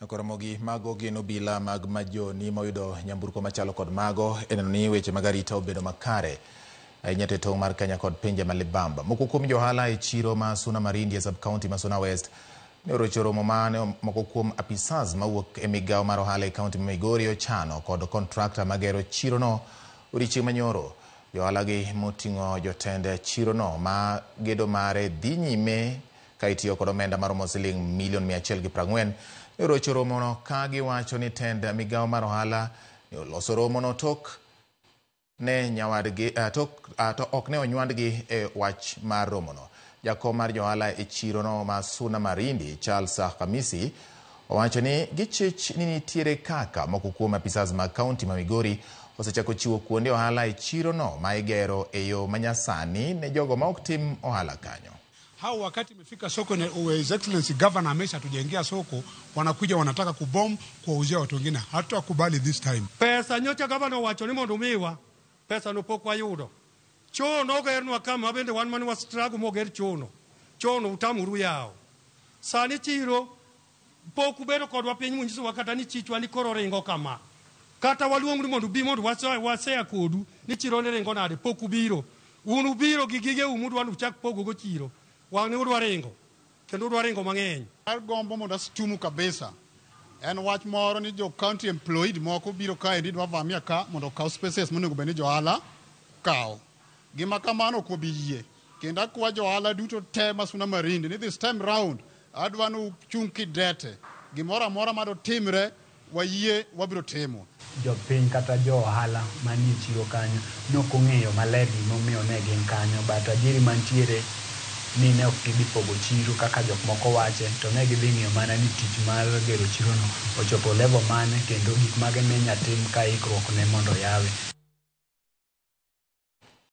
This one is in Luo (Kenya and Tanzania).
Koromogi mago gin obila mag majoni moyudo nyamburko machalo kod mago eneno ni weche mag arita obedo makare ahinya e tong' mar Kenya kod pinje ma libamba. Moko kuom johala e chiro ma Suna Marindi e sub-county ma Suna West ne orocho romo mane moko kuom apisas mawuok e migawo mar ohala e kaunti ma Migori ochano kod kontrakta magero chirono odiechieng' manyoro. Johala gi moting'o jotend chirono ma gedo mare dhi nyime ka itiyo kod omenda maromo siling $140,000 ne orocho romono ka giwacho ni tend migawo mar ohala ne oloso romono tok ne nyawadgi to ok ne onywandgi e wach mar romono. Jakom mar johala e chirono ma Suna Marindi Charles Khamisi owacho ni gichich ni nitiere kaka moko kuom apisas mag kaunti ma Migori osechako chiwo kuonde ohala e chirono ma igero e yo manyasani ne jogo ma ok tim ohala kanyo. Hao wakati imefika soko na His Excellency Governor amesha tujengia soko, wanakuja wanataka kubom kuwauzia watu wengine. Hatutakubali this time. Pesa nyocha governor wacho ni mondo miwa pesa no pok wayudo. Chono ogernwa kama bende wan mane wastrago moger chono. Chono utamuru yao. Sani chiro pok ubedo kodwa piny munyiso wakata ni chichwa ni koro ringo kama. Kata waluongu mondo bi mondo wasea kodu ni chiro ne ringo nade pok ubiro. Unu biro gi gige umudu wan uchak pogo go chiro. Wang'e udwa ringo kendo udwa ringo mang'eny. Gombo mondo astumu kabisa en wach moro ni jo county employed moko biro kae ndi dwa vamia ka mondo kaw spaces monego bed ni johala kaw. Gima kamano ko biyie kendo akwa johala duto te ma Suna Marindi ni this time round adwa nu chung kidete gimoro amora mado timre wayie wabiro timo. Jopiny kata jo ohala manie chiro kanyo noko ng'eyo maler gimomiyo ne gin kanyo, but ajiri mantiere ni ne ok gidhi pogo chiro kaka jok moko wache, to ne gidhi ng'iyo mana ni tich mar gero chirono ochopo level mane kendo gik mage ne nyatim ka ikruok ne mondo yawe.